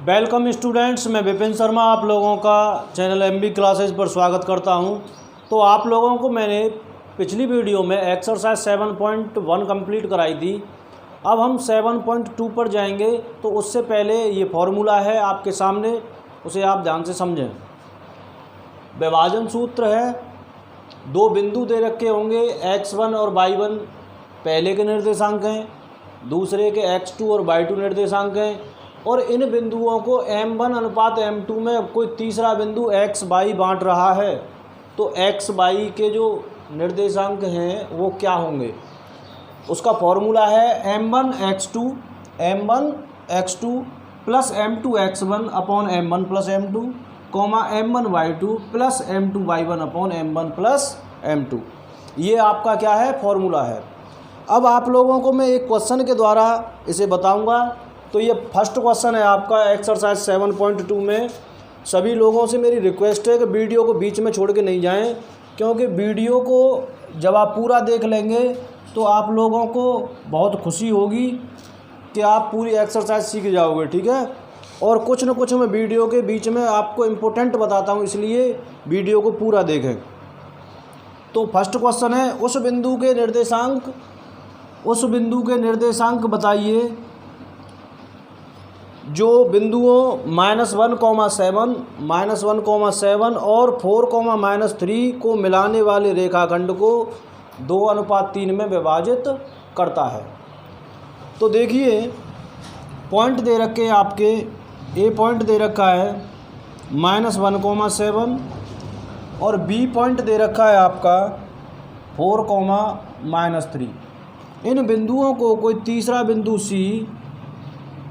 Welcome students, मैं विपिन शर्मा आप लोगों का चैनल एमबी क्लासेस पर स्वागत करता हूं। तो आप लोगों को मैंने पिछली वीडियो में एक्सरसाइज 7.1 कंप्लीट कराई थी। अब हम 7.2 पर जाएंगे। तो उससे पहले ये फॉर्मूला है आपके सामने, उसे आप ध्यान से समझें। विभाजन सूत्र है, दो बिंदु दे रखे होंगे x1 और y1 पहले के निर्देशांक हैं, दूसरे के x2 और y2 निर्देशांक हैं, और इन बिंदुओं को m1 अनुपात m2 में कोई तीसरा बिंदु x y बांट रहा है। तो x y के जो निर्देशांक हैं वो क्या होंगे, उसका फॉर्मूला है m1 x2 plus m2 x1 upon m1 plus m2 comma m1 y2 plus m2 y1 upon m1 plus m2। ये आपका क्या है, फॉर्मूला है। अब आप लोगों को मैं एक क्वेश्चन के द्वारा इसे बताऊंगा। तो ये फर्स्ट क्वेश्चन है आपका एक्सरसाइज 7.2 में। सभी लोगों से मेरी रिक्वेस्ट है कि वीडियो को बीच में छोड़ के नहीं जाएं, क्योंकि वीडियो को जब आप पूरा देख लेंगे तो आप लोगों को बहुत खुशी होगी कि आप पूरी एक्सरसाइज सीख जाओगे, ठीक है। और कुछ न कुछ मैं वीडियो के बीच में आपको इम्पोर्टेंट बताता हूँ, इसलिए वीडियो को पूरा देखें। तो फर्स्ट क्वेश्चन है, उस बिंदु के निर्देशांक बताइए जो बिंदुओं -1,7 और 4,-3 को मिलाने वाले रेखाखंड को 2:3 में विभाजित करता है। तो देखिए, पॉइंट दे रखे हैं आपके, ए पॉइंट दे रखा है -1,7 और बी पॉइंट दे रखा है आपका 4,-3। इन बिंदुओं को कोई तीसरा बिंदु सी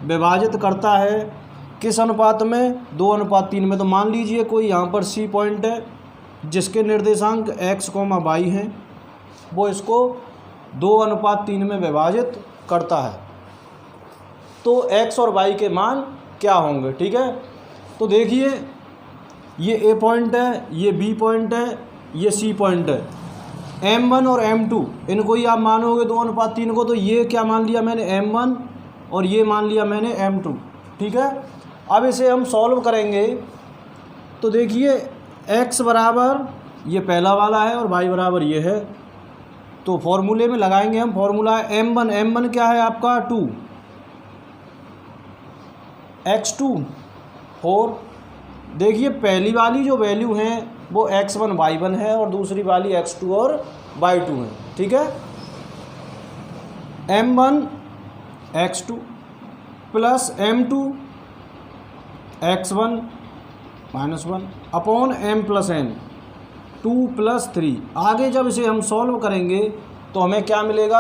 विभाजित करता है किस अनुपात में, 2:3 में। तो मान लीजिए कोई यहाँ पर सी पॉइंट है जिसके निर्देशांक x, y हैं, वो इसको 2:3 में विभाजित करता है। तो x और y के मान क्या होंगे, ठीक है। तो देखिए, ये a पॉइंट है, ये b पॉइंट है, ये c पॉइंट है। m1 और m2 इनको ही आप मानोगे 2:3 को। तो ये क्या मान लिया मैंने, m1, और ये मान लिया मैंने m2, ठीक है। अब इसे हम सॉल्व करेंगे। तो देखिए, x बराबर ये पहला वाला है और y बराबर ये है। तो फॉर्मूले में लगाएंगे हम। फॉर्मूला है m1 क्या है आपका 2, x2 4। देखिए, पहली वाली जो वैल्यू है वो x1 y1 है और दूसरी वाली x2 और y2 है, ठीक है। m1 x2 plus m2 x1 -1 upon m plus n 2 + 3। आगे जब इसे हम सॉल्व करेंगे तो हमें क्या मिलेगा,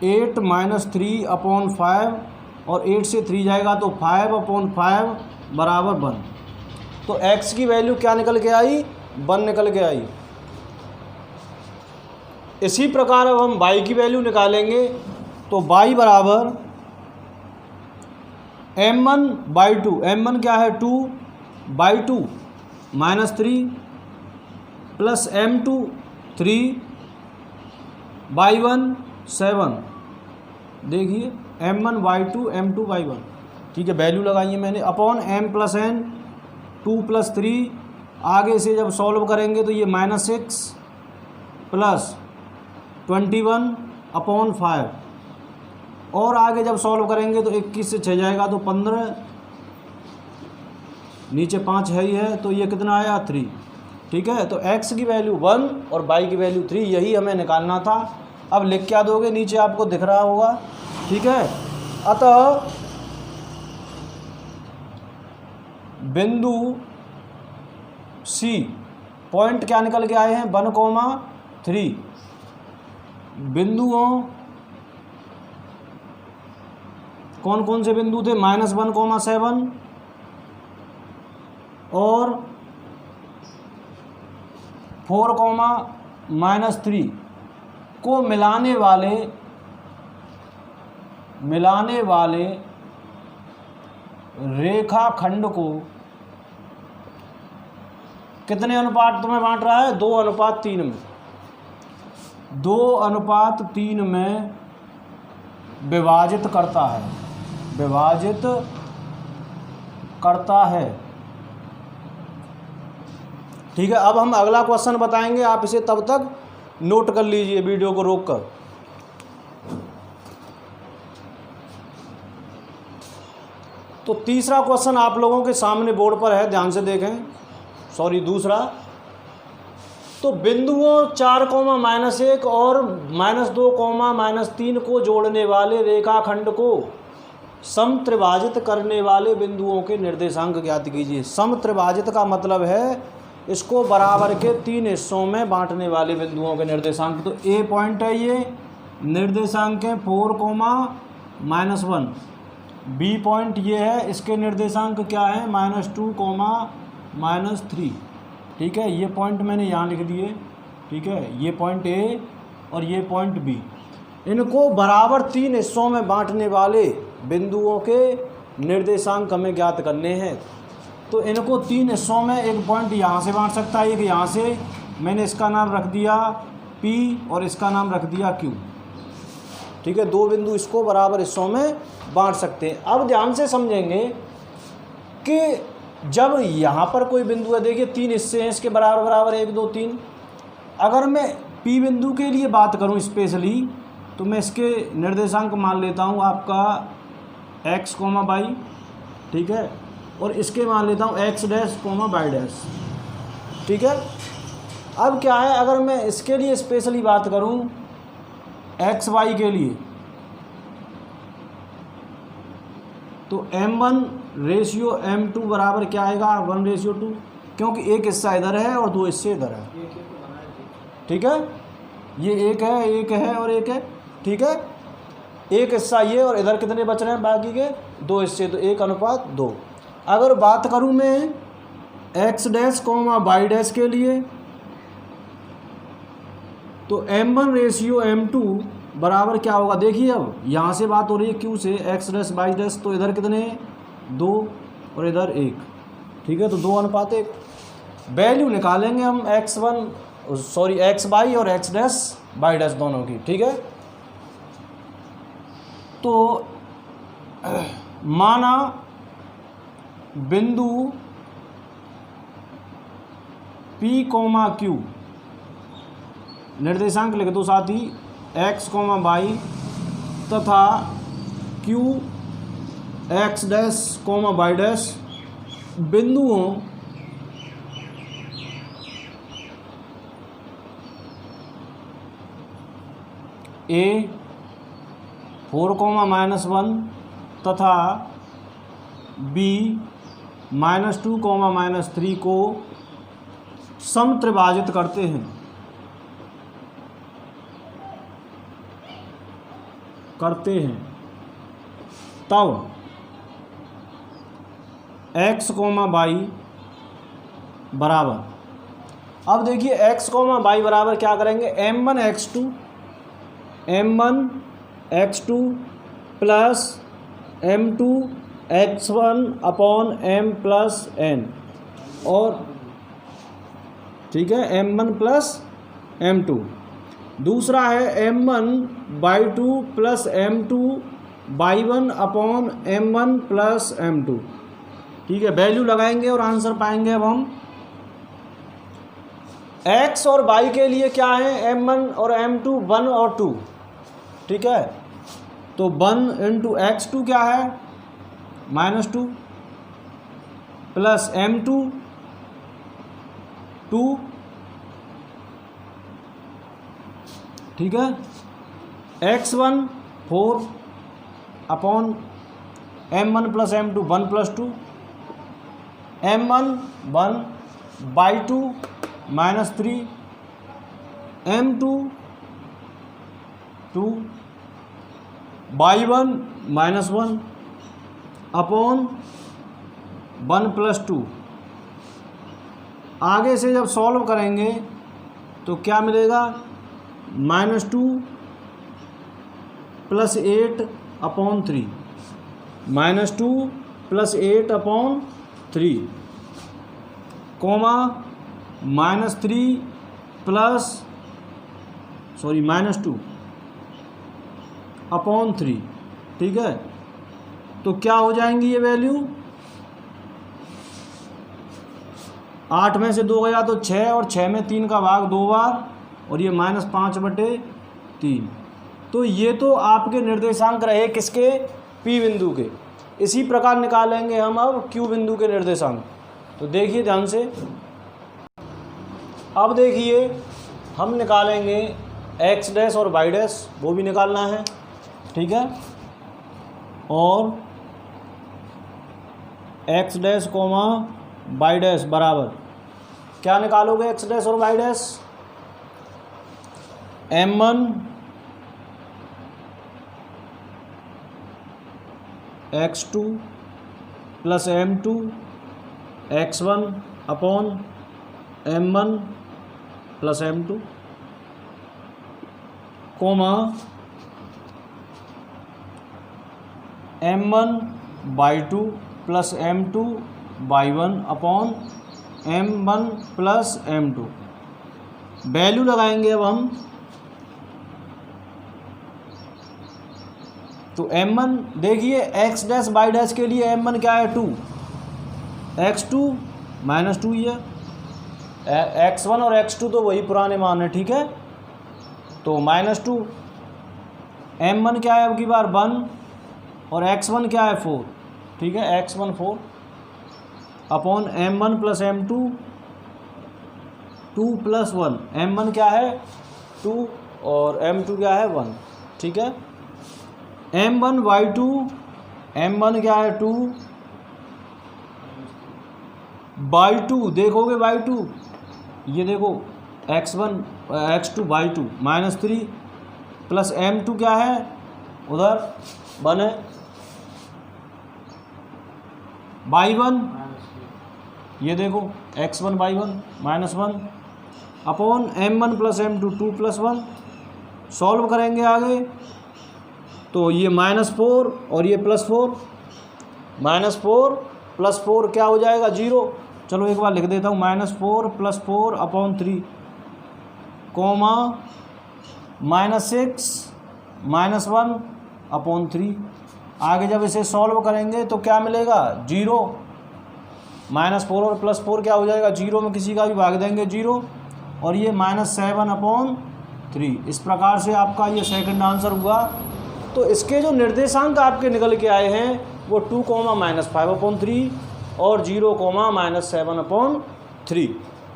8 - 3 अपॉन 5, और 8 से 3 जाएगा तो 5/5 बराबर 1। तो x की वैल्यू क्या निकल के आई, 1 निकल के आई। इसी प्रकार अब हम y की वैल्यू निकालेंगे। तो y बराबर m1/2, m1 क्या है 2/2 -3 प्लस m2 3/1 7। देखिए, m1/2 m2/1, ठीक है। वैल्यू लगाइए मैंने, अपॉन m प्लस n 2 + 3। आगे से जब सॉल्व करेंगे तो ये -6 प्लस 21 अपॉन 5, और आगे जब सॉल्व करेंगे तो 21 से 6 जाएगा तो 15, नीचे 5 है ही है, तो ये कितना आया 3, ठीक है। तो x की वैल्यू 1 और y की वैल्यू 3, यही हमें निकालना था। अब लिख क्या दोगे, नीचे आपको दिख रहा होगा, ठीक है। अतः बिंदु C पॉइंट क्या निकल के आए हैं 1,3। बिंदुओं कौन कौन से बिंदु थे, -1,7 और 4,-3 को मिलाने वाले रेखाखंड को कितने अनुपात में बांट रहा है, 2:3 में। 2:3 में विभाजित करता है, विभाजित करता है। ठीक है, अब हम अगला क्वेश्चन बताएंगे, आप इसे तब तक नोट कर लीजिए वीडियो को रोककर। तो तीसरा क्वेश्चन आप लोगों के सामने बोर्ड पर है, ध्यान से देखें। सॉरी, दूसरा। तो बिंदुओं 4,-1 और -2,-3 को जोड़ने वाले रेखाखंड को समत्रिभाजित करने वाले बिंदुओं के निर्देशांक ज्ञात कीजिए। समत्रिभाजित का मतलब है इसको बराबर के 3 हिस्सों में बांटने वाले बिंदुओं के निर्देशांक। तो ए पॉइंट है, ये निर्देशांक है 4,-1। बी पॉइंट ये है, इसके निर्देशांक क्या है, -2,-3। ठीक है, ये पॉइंट मैंने यहाँ लिख दिए। ठीक है, ये पॉइंट ए और ये पॉइंट बी, इनको बराबर 3 हिस्सों में बांटने वाले बिंदुओं के निर्देशांक हमें ज्ञात करने हैं। तो इनको 3 हिस्सों में, एक पॉइंट यहाँ से बांट सकता है, एक यहाँ से। मैंने इसका नाम रख दिया P और इसका नाम रख दिया Q। ठीक है, 2 बिंदु इसको बराबर हिस्सों में बांट सकते हैं। अब ध्यान से समझेंगे कि जब यहाँ पर कोई बिंदु है, देखिए 3 हिस्से हैं इसके बराबर बराबर, 1 2 3। अगर मैं P बिंदु के लिए बात करूँ स्पेशली, तो मैं इसके निर्देशांक मान लेता हूँ आपका x, y। ठीक है, और इसके मान लेता हूँ x', y'। ठीक है, अब क्या है, अगर मैं इसके लिए स्पेशली बात करूँ x, y के लिए, तो M1:M2 बराबर क्या आएगा, 1:2, क्योंकि एक हिस्सा इधर है और 2 हिस्से इधर है। ठीक है, ये एक है और एक है। ठीक है, एक हिस्सा ये और इधर कितने बच रहे हैं बाकी के 2 हिस्से, तो 1:2। अगर बात करूं मैं x', y' के लिए, तो M1:M2 बराबर क्या होगा, देखिए अब यहाँ से बात हो रही है Q से, x', y', तो इधर कितने 2 और इधर 1। ठीक है, तो 2:1। वैल्यू निकालेंगे हम x y और x', y' दोनों की। ठीक है, तो माना बिंदु P, Q, निर्देशांक लिख दो साथी, x, y तथा Q, x', y' बिंदुओं A 4,-1 तथा B -2,-3 को समत्रिभाजित करते हैं। तब x, y बराबर, अब देखिए x, y बराबर क्या करेंगे, M1x2 प्लस M2x1/m+n, और ठीक है M1 प्लस M2। दूसरा है M1/2 प्लस M2/1/m1+m2। ठीक है, वैल्यू लगाएंगे और आंसर पाएंगे। अब हम x और y के लिए क्या है, M1 और M2 1 और 2। ठीक है, तो 1 × x2 क्या है, -2 प्लस M2 2। ठीक है, x1 4/M1 plus M2 1 + 2, M1 1/2 -3, M2 2, y1 -1/1 + 2। आगे से जब सॉल्व करेंगे तो क्या मिलेगा, -2 + 8/3, -2 + 8/3, -3 प्लस -2/3। ठीक है, तो क्या हो जाएंगी ये वैल्यू, 8 में से 2 गया तो 6, और 6 में 3 का भाग 2 बार, और ये -5/3। तो ये तो आपके निर्देशांक रहे किसके, P बिंदु के। इसी प्रकार निकालेंगे हम अब Q बिंदु के निर्देशांक। तो देखिए ध्यान से, अब देखिए हम निकालेंगे x डैश और y डैश, वो भी निकालना है, ठीक है। और x dash comma y dash बराबर क्या निकालोगे, x डैश और y dash, m1 x2 plus m2 x1 upon m1 plus m2 comma m1 y2 plus m2 y1 upon m1 plus m2। Value लगाएंगे अब हम, तो m1 देखिए x डैश y डैश के लिए m1 क्या है 2, x2 -2 ही है, x1 और x2 तो वही पुराने मान है, ठीक है। तो -2, m1 क्या है अब की बार 1, और x1 क्या है 4, ठीक है, x1 4 upon m1 plus m2 2 plus 1, m1 क्या है 2 और m2 क्या है 1, ठीक है। m1 y2, m1 क्या है 2, y2 देखोगे y2, ये देखो x1 x2 y2 -3 plus m2 क्या है उधर 1 है, y1 ये देखो x1 y1 -1 upon m1 plus m2 2 plus 1। Solve करेंगे आगे तो ये -4 और ये +4, -4 प्लस 4 क्या हो जाएगा 0। चलो एक बार लिख देता हूँ, -4 + 4 अपॉन 3 कोमा -6 -1 अपॉन 3। आगे जब इसे सॉल्व करेंगे तो क्या मिलेगा 0, -4 और +4 क्या हो जाएगा 0 में किसी का भी भाग देंगे 0, और ये -7 अपॉन 3। इस प्रकार से आपका ये सेकंड आंसर हुआ। तो इसके जो निर्देशांक आपके निकल के आए हैं वो 2, -5/3 और 0, -7/3,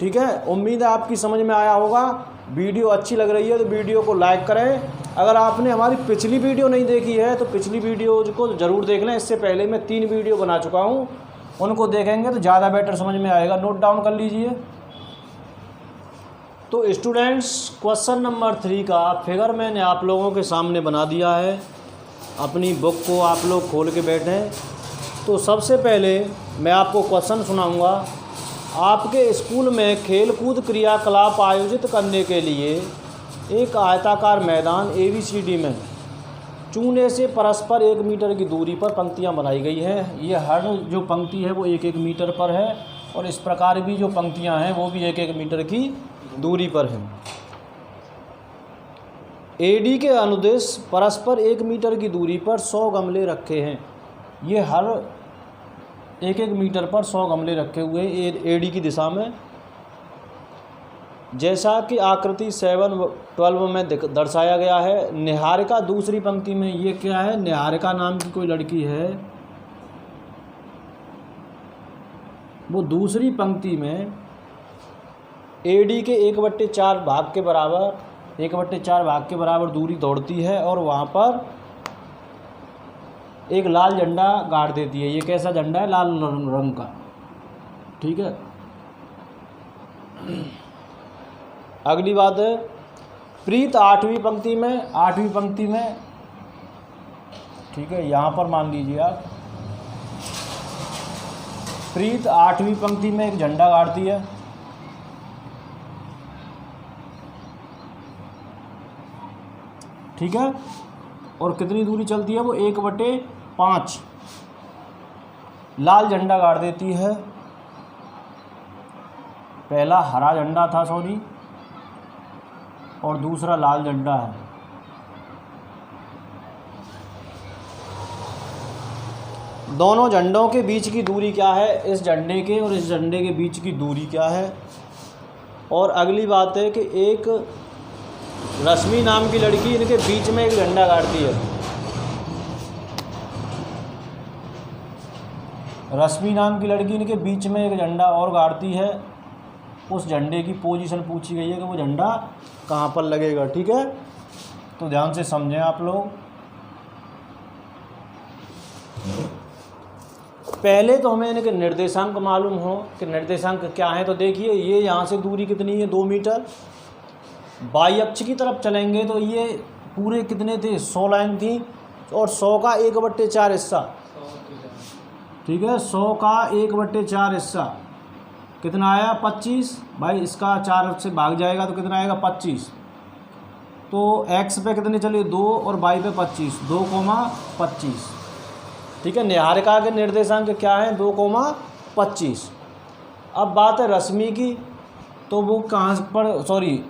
ठीक है। उम्मीद है आपकी समझ में आया होगा। वीडियो अच्छी लग रही है तो वीडियो को लाइक करें। अगर आपने हमारी पिछली वीडियो नहीं देखी है तो पिछली वीडियो को ज़रूर देख लें। इससे पहले मैं 3 वीडियो बना चुका हूँ, उनको देखेंगे तो ज़्यादा बेटर समझ में आएगा। नोट डाउन कर लीजिए। तो स्टूडेंट्स, क्वेश्चन नंबर 3 का फिगर मैंने आप लोगों के सामने बना दिया है। अपनी बुक को आप लोग खोल के बैठें। तो सबसे पहले मैं आपको क्वेश्चन सुनाऊंगा। आपके स्कूल में खेल कूद क्रियाकलाप आयोजित करने के लिए एक आयताकार मैदान ABCD में चूने से परस्पर 1 मीटर की दूरी पर पंक्तियां बनाई गई हैं। ये हर जो पंक्ति है वो 1-1 मीटर पर है, और इस प्रकार भी जो पंक्तियां हैं वो भी 1-1 मीटर की दूरी पर हैं। AD के अनुदेश परस्पर 1 मीटर की दूरी पर 100 गमले रखे हैं। ये हर 1-1 मीटर पर 100 गमले रखे हुए AD की दिशा में, जैसा कि आकृति 7-12 में दर्शाया गया है। निहारिका दूसरी पंक्ति में, ये क्या है, निहारिका नाम की कोई लड़की है, वो दूसरी पंक्ति में AD के 1/4 भाग के बराबर दूरी दौड़ती है और वहाँ पर एक लाल झंडा गाड़ देती है। ये कैसा झंडा है, लाल रंग का, ठीक है। अगली बात है, प्रीत 8वीं पंक्ति में, ठीक है, यहाँ पर मान लीजिए आप, प्रीत 8वीं पंक्ति में एक झंडा गाड़ती है, ठीक है, और कितनी दूरी चलती है वो 1/5 लाल झंडा गाड़ देती है। पहला हरा झंडा था, सॉरी, और दूसरा लाल झंडा है। दोनों झंडों के बीच की दूरी क्या है, इस झंडे के और इस झंडे के बीच की दूरी क्या है। और अगली बात है कि एक रश्मि नाम की लड़की इनके बीच में एक झंडा गाड़ती है। रश्मि नाम की लड़की इनके बीच में एक झंडा और गाड़ती है। उस झंडे की पोजीशन पूछी गई है कि वो झंडा कहाँ पर लगेगा। ठीक है, तो ध्यान से समझें आप लोग। पहले तो हमें इनके निर्देशांक मालूम हो कि निर्देशांक क्या है। तो देखिए, ये यहाँ से दूरी कितनी है, 2 मीटर। बाई अक्ष की तरफ चलेंगे तो ये पूरे कितने थे, 100 लाइन थी, और 100 का 1/4 हिस्सा। ठीक है, 100 का 1/4 हिस्सा कितना आया, 25। भाई इसका 4 से भाग जाएगा तो कितना आएगा, 25। तो x पे कितने चले, 2, और y पे 25, 2,25। ठीक है, निहारिका के निर्देशांक क्या है, 2,25। अब बात है रश्मि की, तो वो कहाँ पर, सॉरी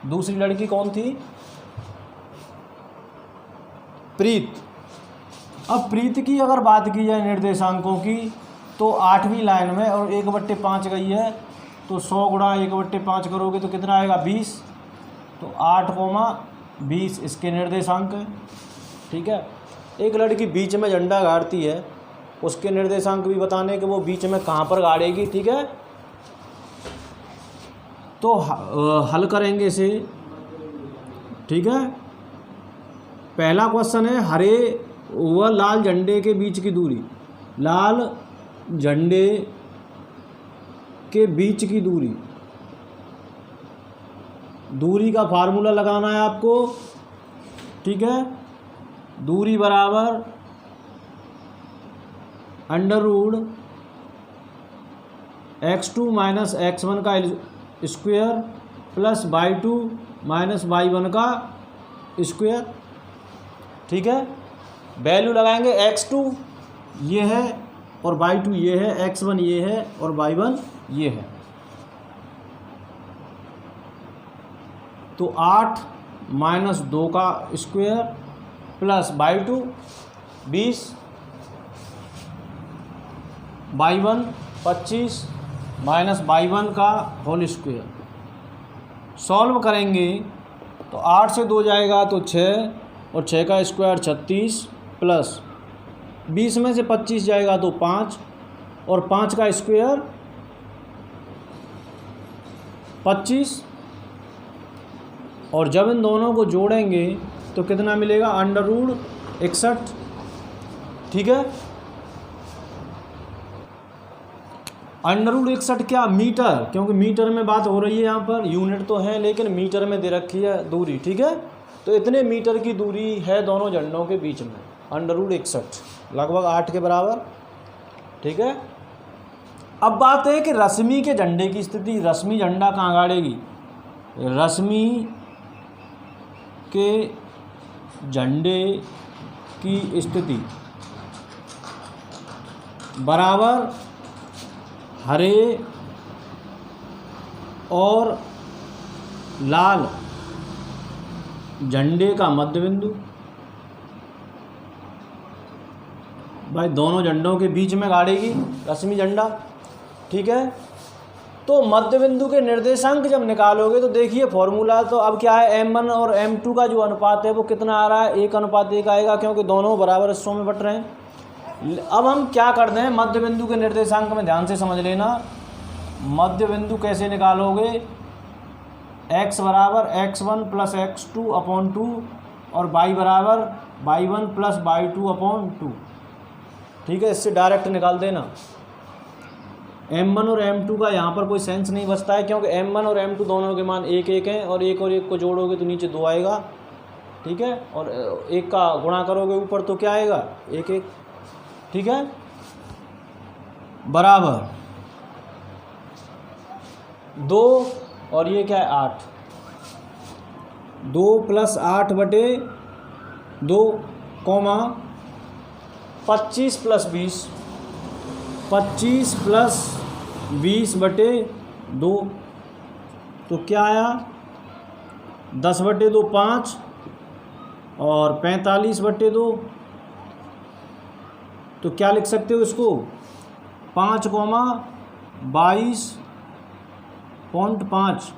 दूसरी लड़की कौन थी, प्रीत। अब प्रीत की अगर बात की जाए निर्देशांकों की, तो 8वीं लाइन में और 1/5 गई है, तो 100 गुणा 1/5 करोगे तो कितना आएगा, 20। तो 8,20 इसके निर्देशांक है। ठीक है, एक लड़की बीच में झंडा गाड़ती है, उसके निर्देशांक भी बताने कि वो बीच में कहाँ पर गाड़ेगी। ठीक है, तो हल करेंगे इसे। ठीक है, पहला क्वेश्चन है हरे व लाल झंडे के बीच की दूरी। लाल झंडे के बीच की दूरी, दूरी का फार्मूला लगाना है आपको। ठीक है, दूरी बराबर √x2 माइनस x1 का square plus y2 minus y1 का स्क्वायर। ठीक है, वैल्यू लगाएंगे, x2 ये है और y2 ये है, x1 ये है और y1 ये है। तो 8 माइनस 2 का square plus y2 20, y1 25 minus y1 का होल स्क्वायर। सॉल्व करेंगे तो 8 से 2 जाएगा तो 6, और 6 का स्क्वायर 36, प्लस 20 में से 25 जाएगा तो 5, और 5 का स्क्वायर 25। और जब इन दोनों को जोड़ेंगे तो कितना मिलेगा, √61। ठीक है, √61 क्या, मीटर, क्योंकि मीटर में बात हो रही है, यहाँ पर यूनिट तो है लेकिन मीटर में दे रखी है दूरी। ठीक है, तो इतने मीटर की दूरी है दोनों झंडों के बीच में, √61 लगभग 8 के बराबर। ठीक है, अब बात है कि रश्मि के झंडे की स्थिति। रश्मि झंडा कहाँ गाड़ेगी, रश्मि के झंडे की स्थिति बराबर हरे और लाल झंडे का मध्य बिंदु। भाई दोनों झंडों के बीच में गाड़ेगी रश्मि झंडा। ठीक है, तो मध्य बिंदु के निर्देशांक जब निकालोगे तो देखिए फॉर्मूला, तो अब क्या है, m1 और m2 का जो अनुपात है वो कितना आ रहा है, 1:1 आएगा, क्योंकि दोनों बराबर हिस्सों में बट रहे हैं। अब हम क्या करते हैं, मध्य बिंदु के निर्देशांक में ध्यान से समझ लेना। मध्य बिंदु कैसे निकालोगे, x बराबर x1 प्लस x2/2 और y बराबर y1 प्लस y2/2। ठीक है, इससे डायरेक्ट निकाल देना। m1 और m2 का यहाँ पर कोई सेंस नहीं बचता है, क्योंकि m1 और m2 दोनों के मान 1 हैं, और 1 को जोड़ोगे तो नीचे 2 आएगा। ठीक है, और 1 का गुणा करोगे ऊपर तो क्या आएगा, 1। ठीक है, बराबर 2 और ये क्या है, 8। 2 + 8/2 कॉमा 25 + 20, 25 + 20/2, तो क्या आया, 10/2 5 और 45/2, तो क्या लिख सकते हो इसको 5,22.5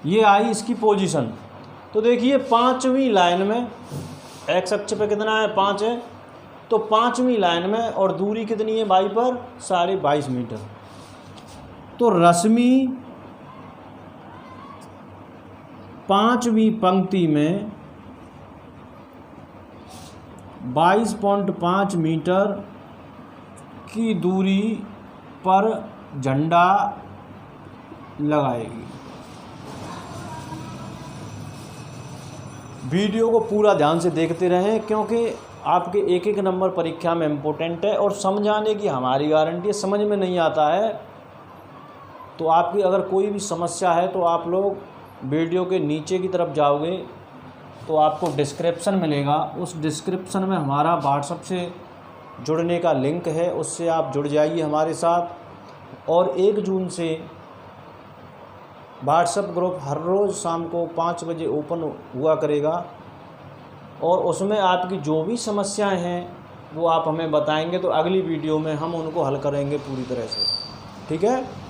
ये आई इसकी पोजीशन। तो देखिए 5वीं लाइन में एक्स अक्ष पे कितना है 5 है, तो 5वीं लाइन में और दूरी कितनी है वाई पर 22.5 मीटर। तो रश्मि 5वीं पंक्ति में 22.5 मीटर की दूरी पर झंडा लगाएगी। वीडियो को पूरा ध्यान से देखते रहें क्योंकि आपके एक एक नंबर परीक्षा में इम्पोर्टेंट है और समझाने की हमारी गारंटी है। समझ में नहीं आता है तो आपकी अगर कोई भी समस्या है तो आप लोग वीडियो के नीचे की तरफ जाओगे तो आपको डिस्क्रिप्शन मिलेगा, उस डिस्क्रिप्शन में हमारा व्हाट्सएप से जुड़ने का लिंक है, उससे आप जुड़ जाइए हमारे साथ। और 1 जून से व्हाट्सएप ग्रुप हर रोज़ शाम को 5 बजे ओपन हुआ करेगा और उसमें आपकी जो भी समस्याएं हैं वो आप हमें बताएंगे तो अगली वीडियो में हम उनको हल करेंगे पूरी तरह से। ठीक है।